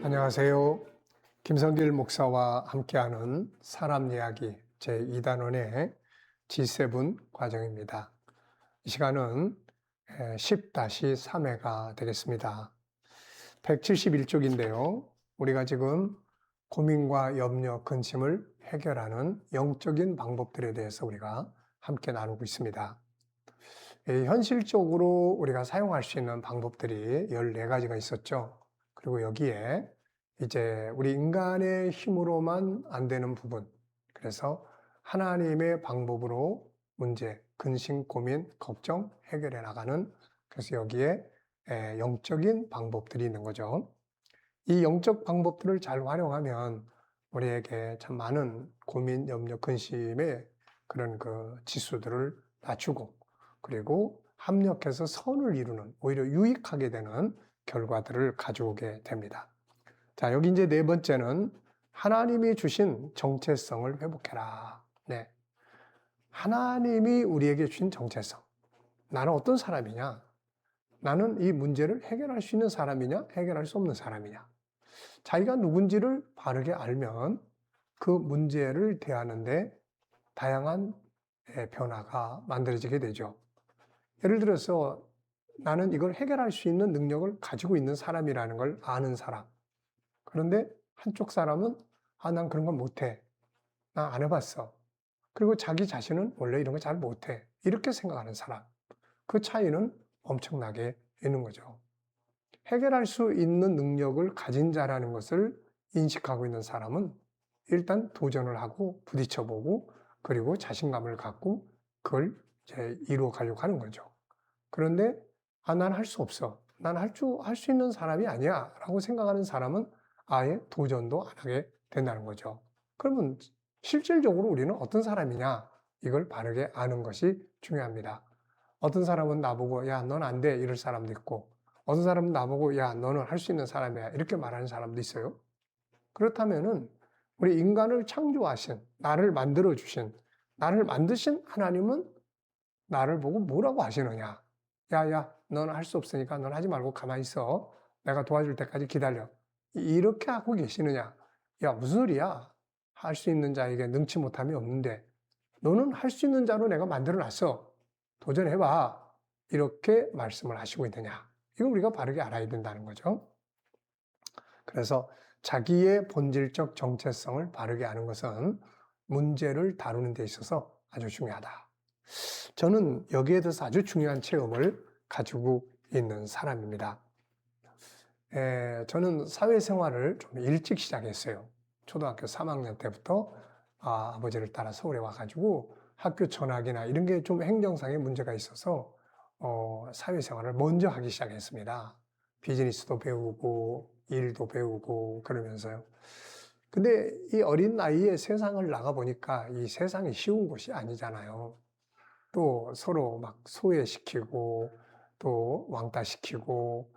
안녕하세요. 김성길 목사와 함께하는 사람 이야기 제2단원의 G7 과정입니다. 이 시간은 10-3회가 되겠습니다. 171쪽인데요. 우리가 지금 고민과 염려, 근심을 해결하는 영적인 방법들에 대해서 우리가 함께 나누고 있습니다. 현실적으로 우리가 사용할 수 있는 방법들이 14가지가 있었죠. 그리고 여기에 이제 우리 인간의 힘으로만 안 되는 부분, 그래서 하나님의 방법으로 문제, 근심, 고민, 걱정 해결해 나가는, 그래서 여기에 영적인 방법들이 있는 거죠. 이 영적 방법들을 잘 활용하면 우리에게 참 많은 고민, 염려, 근심의 그런 그 지수들을 낮추고, 그리고 합력해서 선을 이루는, 오히려 유익하게 되는 결과들을 가져오게 됩니다. 자, 여기 이제 네 번째는 하나님이 주신 정체성을 회복해라. 네. 하나님이 우리에게 주신 정체성. 나는 어떤 사람이냐? 나는 이 문제를 해결할 수 있는 사람이냐? 해결할 수 없는 사람이냐? 자기가 누군지를 바르게 알면 그 문제를 대하는데 다양한 변화가 만들어지게 되죠. 예를 들어서 나는 이걸 해결할 수 있는 능력을 가지고 있는 사람이라는 걸 아는 사람. 그런데 한쪽 사람은 난 그런 건 못해. 나 안 해봤어. 그리고 자기 자신은 원래 이런 거 잘 못해. 이렇게 생각하는 사람. 그 차이는 엄청나게 있는 거죠. 해결할 수 있는 능력을 가진 자라는 것을 인식하고 있는 사람은 일단 도전을 하고 부딪혀보고 그리고 자신감을 갖고 그걸 이제 이루어 가려고 하는 거죠. 그런데 난 할 수 없어. 난 할 수 있는 사람이 아니야. 라고 생각하는 사람은 아예 도전도 안 하게 된다는 거죠. 그러면 실질적으로 우리는 어떤 사람이냐? 이걸 바르게 아는 것이 중요합니다. 어떤 사람은 나보고 야, 넌 안 돼. 이럴 사람도 있고 어떤 사람은 나보고 야, 너는 할 수 있는 사람이야. 이렇게 말하는 사람도 있어요. 그렇다면은 우리 인간을 창조하신, 나를 만들어 주신, 나를 만드신 하나님은 나를 보고 뭐라고 하시느냐? 야, 야, 너는 할 수 없으니까 넌 하지 말고 가만히 있어. 내가 도와줄 때까지 기다려. 이렇게 하고 계시느냐? 야, 무슨 소리야? 할 수 있는 자에게 능치 못함이 없는데 너는 할 수 있는 자로 내가 만들어 놨어. 도전해봐. 이렇게 말씀을 하시고 있느냐. 이거 우리가 바르게 알아야 된다는 거죠. 그래서 자기의 본질적 정체성을 바르게 아는 것은 문제를 다루는 데 있어서 아주 중요하다. 저는 여기에 대해서 아주 중요한 체험을 가지고 있는 사람입니다. 저는 사회생활을 좀 일찍 시작했어요. 초등학교 3학년 때부터 아버지를 따라 서울에 와가지고 학교 전학이나 이런 게 좀 행정상의 문제가 있어서 사회생활을 먼저 하기 시작했습니다. 비즈니스도 배우고 일도 배우고 그러면서요. 근데 이 어린 나이에 세상을 나가보니까 이 세상이 쉬운 곳이 아니잖아요. 또 서로 막 소외시키고 또 왕따시키고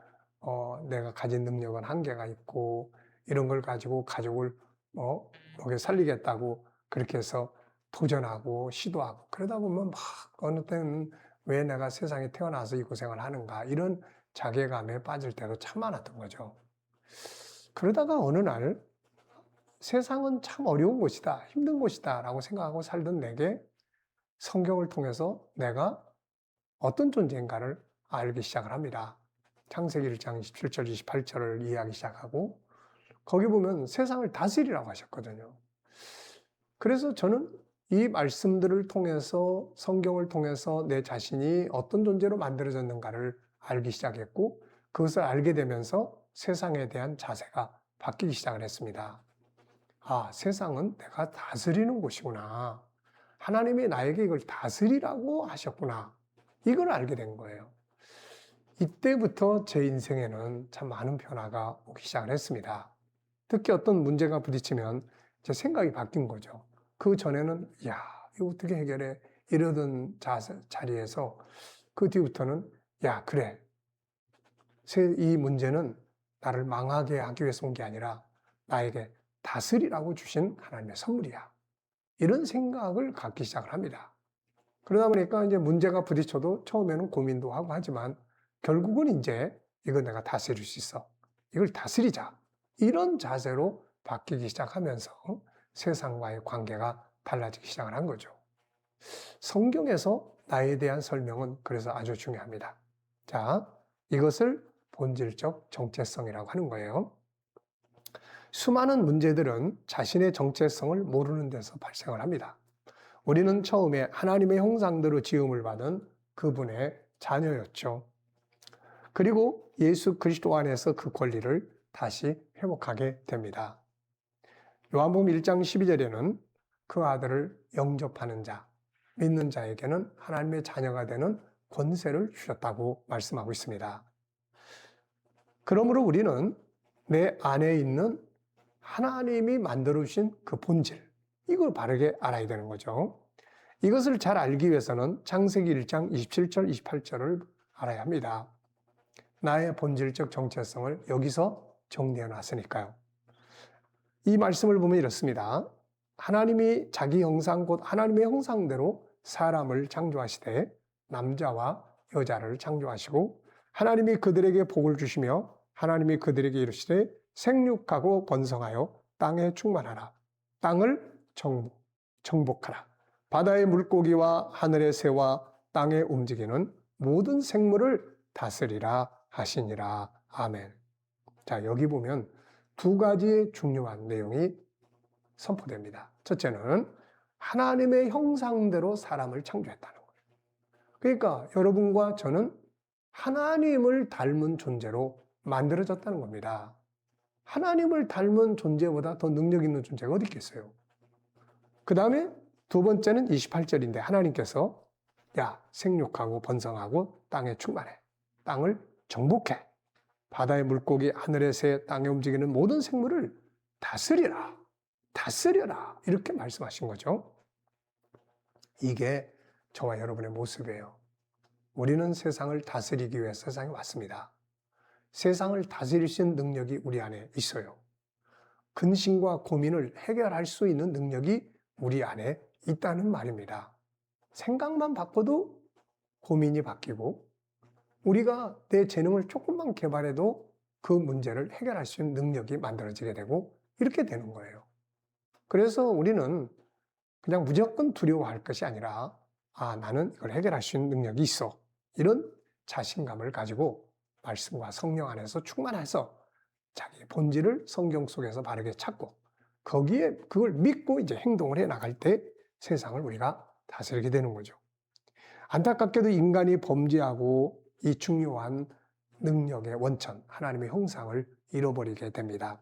내가 가진 능력은 한계가 있고 이런 걸 가지고 가족을 먹여 살리겠다고 그렇게 해서 도전하고 시도하고 그러다 보면 막 어느 때는 왜 내가 세상에 태어나서 이 고생을 하는가 이런 자괴감에 빠질 때도 참 많았던 거죠. 그러다가 어느 날 세상은 참 어려운 곳이다, 힘든 곳이다 라고 생각하고 살던 내게 성경을 통해서 내가 어떤 존재인가를 알기 시작을 합니다. 창세기 1장 27절, 28절을 이해하기 시작하고 거기 보면 세상을 다스리라고 하셨거든요. 그래서 저는 이 말씀들을 통해서 성경을 통해서 내 자신이 어떤 존재로 만들어졌는가를 알기 시작했고 그것을 알게 되면서 세상에 대한 자세가 바뀌기 시작을 했습니다. 세상은 내가 다스리는 곳이구나. 하나님이 나에게 이걸 다스리라고 하셨구나. 이걸 알게 된 거예요. 이때부터 제 인생에는 참 많은 변화가 오기 시작을 했습니다. 특히 어떤 문제가 부딪히면 제 생각이 바뀐 거죠. 그 전에는 야, 이거 어떻게 해결해? 이러던 자리에서 그 뒤부터는 야, 그래. 이 문제는 나를 망하게 하기 위해서 온 게 아니라 나에게 다스리라고 주신 하나님의 선물이야. 이런 생각을 갖기 시작을 합니다. 그러다 보니까 이제 문제가 부딪혀도 처음에는 고민도 하고 하지만 결국은 이제 이거 내가 다스릴 수 있어. 이걸 다스리자. 이런 자세로 바뀌기 시작하면서 세상과의 관계가 달라지기 시작을 한 거죠. 성경에서 나에 대한 설명은 그래서 아주 중요합니다. 자, 이것을 본질적 정체성이라고 하는 거예요. 수많은 문제들은 자신의 정체성을 모르는 데서 발생을 합니다. 우리는 처음에 하나님의 형상대로 지음을 받은 그분의 자녀였죠. 그리고 예수 그리스도 안에서 그 권리를 다시 회복하게 됩니다. 요한복음 1장 12절에는 그 아들을 영접하는 자, 믿는 자에게는 하나님의 자녀가 되는 권세를 주셨다고 말씀하고 있습니다. 그러므로 우리는 내 안에 있는 하나님이 만들어주신 그 본질, 이걸 바르게 알아야 되는 거죠. 이것을 잘 알기 위해서는 창세기 1장 27절, 28절을 알아야 합니다. 나의 본질적 정체성을 여기서 정리해 놨으니까요. 이 말씀을 보면 이렇습니다. 하나님이 자기 형상, 곧 하나님의 형상대로 사람을 창조하시되 남자와 여자를 창조하시고 하나님이 그들에게 복을 주시며 하나님이 그들에게 이르시되 생육하고 번성하여 땅에 충만하라. 땅을 정복하라. 바다의 물고기와 하늘의 새와 땅에 움직이는 모든 생물을 다스리라 하시니라. 아멘. 자, 여기 보면 두 가지의 중요한 내용이 선포됩니다. 첫째는 하나님의 형상대로 사람을 창조했다는 거예요. 그러니까 여러분과 저는 하나님을 닮은 존재로 만들어졌다는 겁니다. 하나님을 닮은 존재보다 더 능력 있는 존재가 어디 있겠어요? 그 다음에 두 번째는 28절인데 하나님께서 야, 생육하고 번성하고 땅에 충만해. 땅을 정복해. 바다의 물고기, 하늘의 새, 땅에 움직이는 모든 생물을 다스리라. 다스려라. 이렇게 말씀하신 거죠. 이게 저와 여러분의 모습이에요. 우리는 세상을 다스리기 위해 세상에 왔습니다. 세상을 다스릴 수 있는 능력이 우리 안에 있어요. 근심과 고민을 해결할 수 있는 능력이 우리 안에 있다는 말입니다. 생각만 바꿔도 고민이 바뀌고 우리가 내 재능을 조금만 개발해도 그 문제를 해결할 수 있는 능력이 만들어지게 되고 이렇게 되는 거예요. 그래서 우리는 그냥 무조건 두려워할 것이 아니라 나는 이걸 해결할 수 있는 능력이 있어. 이런 자신감을 가지고 말씀과 성령 안에서 충만해서 자기 본질을 성경 속에서 바르게 찾고 거기에 그걸 믿고 이제 행동을 해 나갈 때 세상을 우리가 다스리게 되는 거죠. 안타깝게도 인간이 범죄하고 이 중요한 능력의 원천, 하나님의 형상을 잃어버리게 됩니다.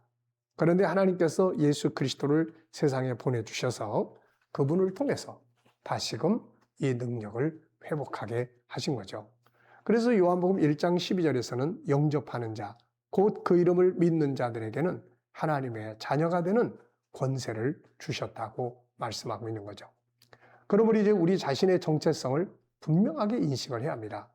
그런데 하나님께서 예수 그리스도를 세상에 보내주셔서 그분을 통해서 다시금 이 능력을 회복하게 하신 거죠. 그래서 요한복음 1장 12절에서는 영접하는 자, 곧 그 이름을 믿는 자들에게는 하나님의 자녀가 되는 권세를 주셨다고 말씀하고 있는 거죠. 그러므로 이제 우리 자신의 정체성을 분명하게 인식을 해야 합니다.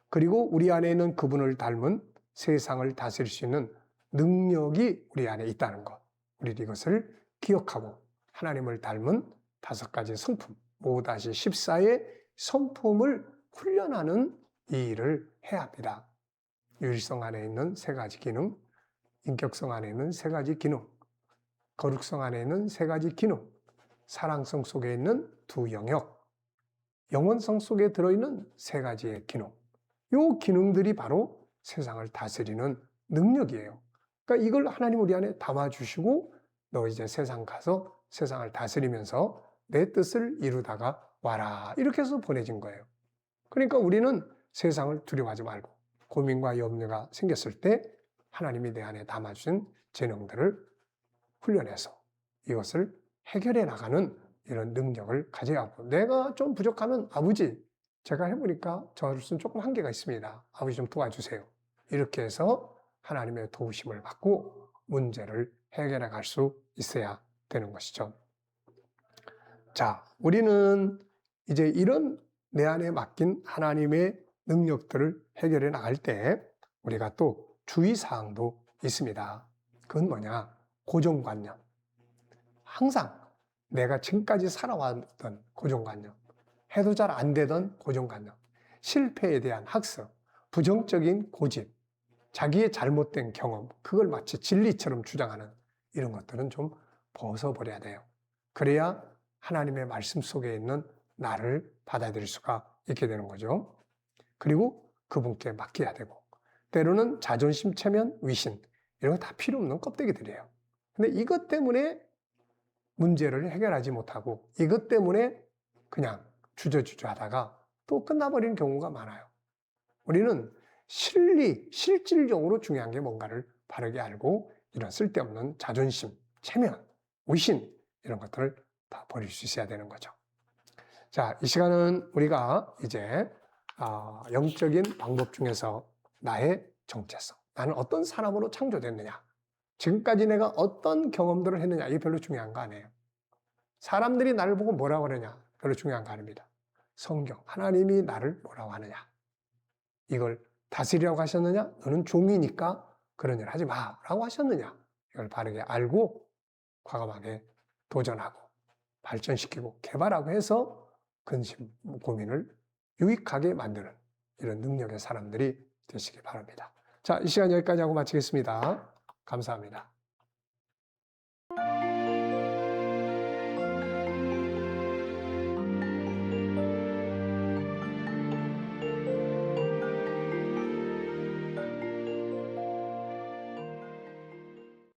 그리고 우리 안에 있는 그분을 닮은 세상을 다스릴 수 있는 능력이 우리 안에 있다는 것. 우리 이것을 기억하고 하나님을 닮은 5가지 성품, 5-14의 성품을 훈련하는 이 일을 해야 합니다. 유일성 안에 있는 3가지 기능, 인격성 안에 있는 3가지 기능, 거룩성 안에 있는 3가지 기능, 사랑성 속에 있는 2 영역, 영원성 속에 들어있는 3가지의 기능. 이 기능들이 바로 세상을 다스리는 능력이에요. 그러니까 이걸 하나님 우리 안에 담아주시고 너 이제 세상 가서 세상을 다스리면서 내 뜻을 이루다가 와라. 이렇게 해서 보내진 거예요. 그러니까 우리는 세상을 두려워하지 말고 고민과 염려가 생겼을 때 하나님이 내 안에 담아주신 재능들을 훈련해서 이것을 해결해 나가는 이런 능력을 가져야 하고 내가 좀 부족하면 아버지 제가 해보니까 저로서는 조금 한계가 있습니다. 아버지 좀 도와주세요. 이렇게 해서 하나님의 도우심을 받고 문제를 해결해 갈 수 있어야 되는 것이죠. 자, 우리는 이제 이런 내 안에 맡긴 하나님의 능력들을 해결해 나갈 때 우리가 또 주의사항도 있습니다. 그건 뭐냐? 고정관념. 항상 내가 지금까지 살아왔던 고정관념, 해도 잘 안 되던 고정관념, 실패에 대한 학습, 부정적인 고집. 자기의 잘못된 경험, 그걸 마치 진리처럼 주장하는 이런 것들은 좀 벗어버려야 돼요. 그래야 하나님의 말씀 속에 있는 나를 받아들일 수가 있게 되는 거죠. 그리고 그분께 맡겨야 되고, 때로는 자존심, 체면, 위신 이런 거 다 필요 없는 껍데기들이에요. 근데 이것 때문에 문제를 해결하지 못하고 이것 때문에 그냥 주저주저 하다가 또 끝나버리는 경우가 많아요. 우리는 실질적으로 중요한 게 뭔가를 바르게 알고 이런 쓸데없는 자존심, 체면, 위신 이런 것들을 다 버릴 수 있어야 되는 거죠. 자, 이 시간은 우리가 이제 영적인 방법 중에서 나의 정체성, 나는 어떤 사람으로 창조됐느냐, 지금까지 내가 어떤 경험들을 했느냐, 이게 별로 중요한 거 아니에요. 사람들이 나를 보고 뭐라고 그러냐, 별로 중요한 거 아닙니다. 성경, 하나님이 나를 뭐라고 하느냐, 이걸 다스리라고 하셨느냐, 너는 종이니까 그런 일 하지 마라고 하셨느냐, 이걸 바르게 알고 과감하게 도전하고 발전시키고 개발하고 해서 근심, 고민을 유익하게 만드는 이런 능력의 사람들이 되시기 바랍니다. 자, 이 시간 여기까지 하고 마치겠습니다. 감사합니다.